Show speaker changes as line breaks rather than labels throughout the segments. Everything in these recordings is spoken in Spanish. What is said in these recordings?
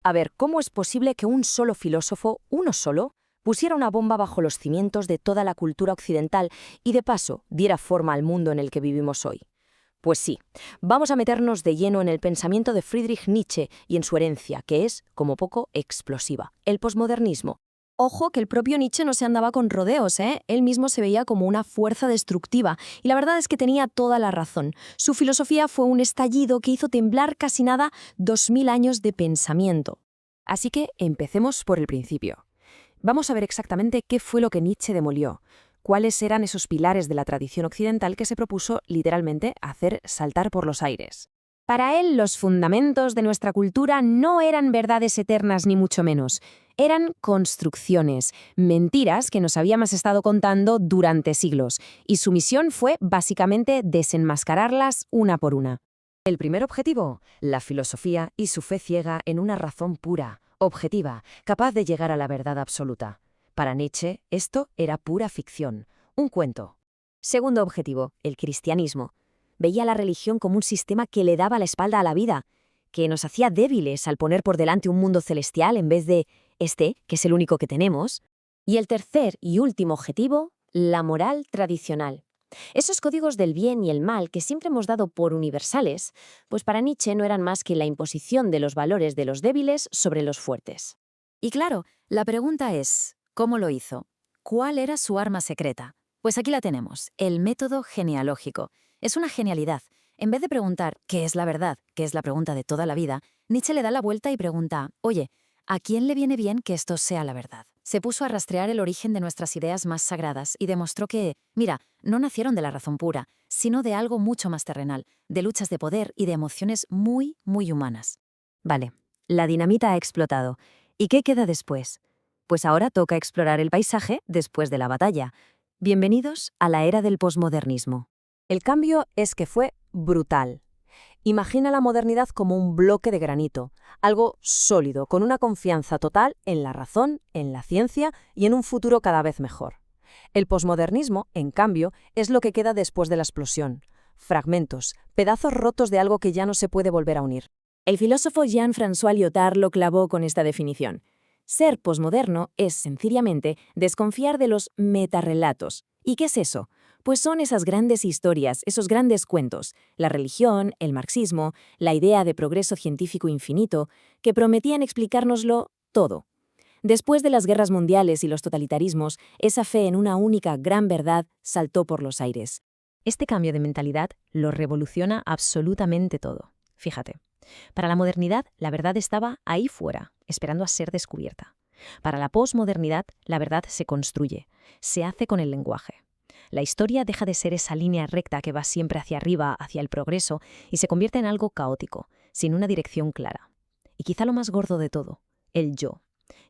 A ver, ¿cómo es posible que un solo filósofo, uno solo, pusiera una bomba bajo los cimientos de toda la cultura occidental y de paso diera forma al mundo en el que vivimos hoy? Pues sí, vamos a meternos de lleno en el pensamiento de Friedrich Nietzsche y en su herencia, que es, como poco, explosiva, el posmodernismo.
Ojo que el propio Nietzsche no se andaba con rodeos, ¿eh? Él mismo se veía como una fuerza destructiva, y la verdad es que tenía toda la razón. Su filosofía fue un estallido que hizo temblar casi nada 2000 años de pensamiento.
Así que empecemos por el principio. Vamos a ver exactamente qué fue lo que Nietzsche demolió, cuáles eran esos pilares de la tradición occidental que se propuso literalmente hacer saltar por los aires.
Para él, los fundamentos de nuestra cultura no eran verdades eternas ni mucho menos. Eran construcciones, mentiras que nos habíamos estado contando durante siglos, y su misión fue básicamente desenmascararlas una por una.
El primer objetivo, la filosofía y su fe ciega en una razón pura, objetiva, capaz de llegar a la verdad absoluta. Para Nietzsche, esto era pura ficción, un cuento. Segundo objetivo, el cristianismo. Veía la religión como un sistema que le daba la espalda a la vida, que nos hacía débiles al poner por delante un mundo celestial en vez de este, que es el único que tenemos. Y el tercer y último objetivo, la moral tradicional. Esos códigos del bien y el mal que siempre hemos dado por universales, pues para Nietzsche no eran más que la imposición de los valores de los débiles sobre los fuertes.
Y claro, la pregunta es, ¿cómo lo hizo? ¿Cuál era su arma secreta? Pues aquí la tenemos, el método genealógico. Es una genialidad. En vez de preguntar ¿qué es la verdad?, que es la pregunta de toda la vida, Nietzsche le da la vuelta y pregunta, oye, ¿a quién le viene bien que esto sea la verdad? Se puso a rastrear el origen de nuestras ideas más sagradas y demostró que, mira, no nacieron de la razón pura, sino de algo mucho más terrenal, de luchas de poder y de emociones muy, muy humanas.
Vale, la dinamita ha explotado. ¿Y qué queda después? Pues ahora toca explorar el paisaje después de la batalla. Bienvenidos a la era del posmodernismo. El cambio es que fue brutal. Imagina la modernidad como un bloque de granito, algo sólido, con una confianza total en la razón, en la ciencia y en un futuro cada vez mejor. El posmodernismo, en cambio, es lo que queda después de la explosión. Fragmentos, pedazos rotos de algo que ya no se puede volver a unir.
El filósofo Jean-François Lyotard lo clavó con esta definición. Ser posmoderno es, sencillamente, desconfiar de los metarrelatos. ¿Y qué es eso? Pues son esas grandes historias, esos grandes cuentos, la religión, el marxismo, la idea de progreso científico infinito, que prometían explicárnoslo todo. Después de las guerras mundiales y los totalitarismos, esa fe en una única gran verdad saltó por los aires.
Este cambio de mentalidad lo revoluciona absolutamente todo. Fíjate. Para la modernidad, la verdad estaba ahí fuera, esperando a ser descubierta. Para la posmodernidad, la verdad se construye, se hace con el lenguaje. La historia deja de ser esa línea recta que va siempre hacia arriba, hacia el progreso, y se convierte en algo caótico, sin una dirección clara. Y quizá lo más gordo de todo, el yo.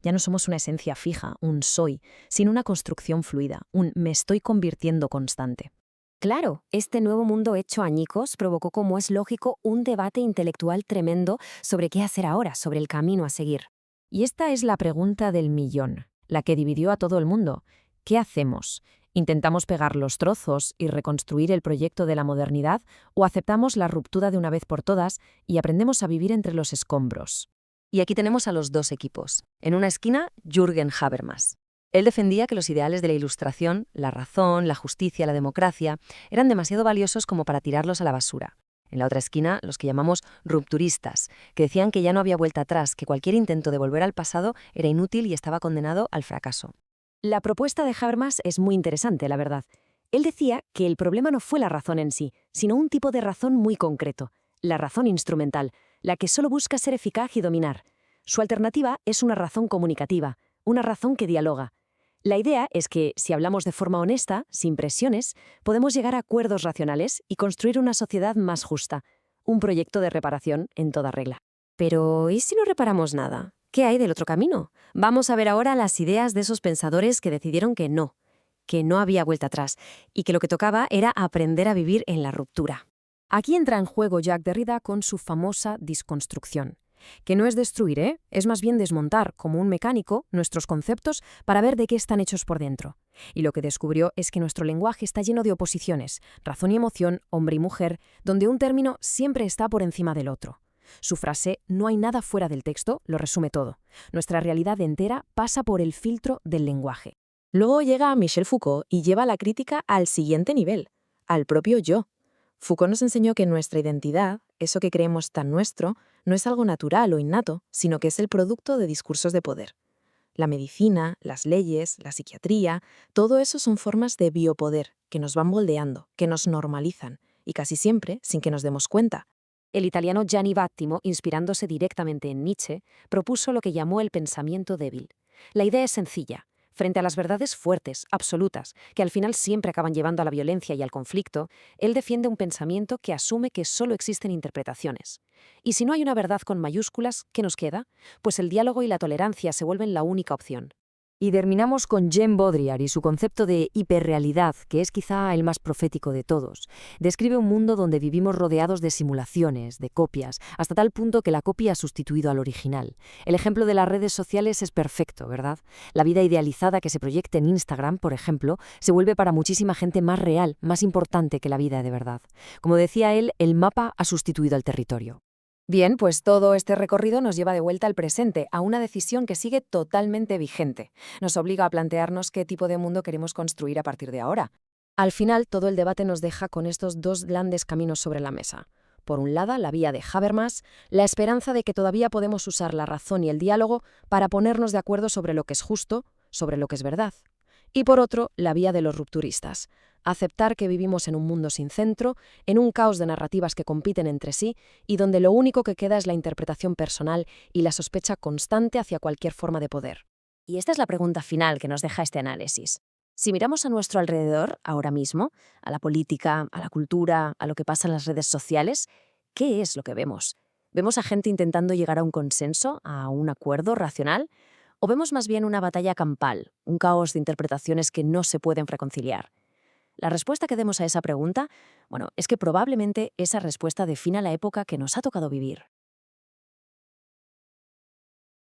Ya no somos una esencia fija, un soy, sino una construcción fluida, un me estoy convirtiendo constante.
Claro, este nuevo mundo hecho añicos provocó, como es lógico, un debate intelectual tremendo sobre qué hacer ahora, sobre el camino a seguir.
Y esta es la pregunta del millón, la que dividió a todo el mundo. ¿Qué hacemos? ¿Intentamos pegar los trozos y reconstruir el proyecto de la modernidad o aceptamos la ruptura de una vez por todas y aprendemos a vivir entre los escombros? Y aquí tenemos a los dos equipos. En una esquina, Jürgen Habermas. Él defendía que los ideales de la Ilustración, la razón, la justicia, la democracia, eran demasiado valiosos como para tirarlos a la basura. En la otra esquina, los que llamamos rupturistas, que decían que ya no había vuelta atrás, que cualquier intento de volver al pasado era inútil y estaba condenado al fracaso. La propuesta de Habermas es muy interesante, la verdad. Él decía que el problema no fue la razón en sí, sino un tipo de razón muy concreto, la razón instrumental, la que solo busca ser eficaz y dominar. Su alternativa es una razón comunicativa, una razón que dialoga. La idea es que, si hablamos de forma honesta, sin presiones, podemos llegar a acuerdos racionales y construir una sociedad más justa, un proyecto de reparación en toda regla. Pero, ¿y si no reparamos nada? ¿Qué hay del otro camino? Vamos a ver ahora las ideas de esos pensadores que decidieron que no había vuelta atrás, y que lo que tocaba era aprender a vivir en la ruptura. Aquí entra en juego Jacques Derrida con su famosa disconstrucción. Que no es destruir, es más bien desmontar, como un mecánico, nuestros conceptos para ver de qué están hechos por dentro. Y lo que descubrió es que nuestro lenguaje está lleno de oposiciones, razón y emoción, hombre y mujer, donde un término siempre está por encima del otro. Su frase «no hay nada fuera del texto» lo resume todo. Nuestra realidad entera pasa por el filtro del lenguaje.
Luego llega Michel Foucault y lleva la crítica al siguiente nivel, al propio yo. Foucault nos enseñó que nuestra identidad, eso que creemos tan nuestro, no es algo natural o innato, sino que es el producto de discursos de poder. La medicina, las leyes, la psiquiatría, todo eso son formas de biopoder que nos van moldeando, que nos normalizan, y casi siempre sin que nos demos cuenta.
El italiano Gianni Vattimo, inspirándose directamente en Nietzsche, propuso lo que llamó el pensamiento débil. La idea es sencilla. Frente a las verdades fuertes, absolutas, que al final siempre acaban llevando a la violencia y al conflicto, él defiende un pensamiento que asume que solo existen interpretaciones. Y si no hay una verdad con mayúsculas, ¿qué nos queda? Pues el diálogo y la tolerancia se vuelven la única opción. Y terminamos con Jane Baudrillard y su concepto de hiperrealidad, que es quizá el más profético de todos. Describe un mundo donde vivimos rodeados de simulaciones, de copias, hasta tal punto que la copia ha sustituido al original. El ejemplo de las redes sociales es perfecto, ¿verdad? La vida idealizada que se proyecta en Instagram, por ejemplo, se vuelve para muchísima gente más real, más importante que la vida de verdad. Como decía él, el mapa ha sustituido al territorio.
Bien, pues todo este recorrido nos lleva de vuelta al presente, a una decisión que sigue totalmente vigente. Nos obliga a plantearnos qué tipo de mundo queremos construir a partir de ahora.
Al final, todo el debate nos deja con estos dos grandes caminos sobre la mesa. Por un lado, la vía de Habermas, la esperanza de que todavía podemos usar la razón y el diálogo para ponernos de acuerdo sobre lo que es justo, sobre lo que es verdad. Y por otro, la vía de los rupturistas, aceptar que vivimos en un mundo sin centro, en un caos de narrativas que compiten entre sí y donde lo único que queda es la interpretación personal y la sospecha constante hacia cualquier forma de poder.
Y esta es la pregunta final que nos deja este análisis. Si miramos a nuestro alrededor, ahora mismo, a la política, a la cultura, a lo que pasa en las redes sociales, ¿qué es lo que vemos? ¿Vemos a gente intentando llegar a un consenso, a un acuerdo racional? ¿O vemos más bien una batalla campal, un caos de interpretaciones que no se pueden reconciliar? La respuesta que demos a esa pregunta, es que probablemente esa respuesta defina la época que nos ha tocado vivir.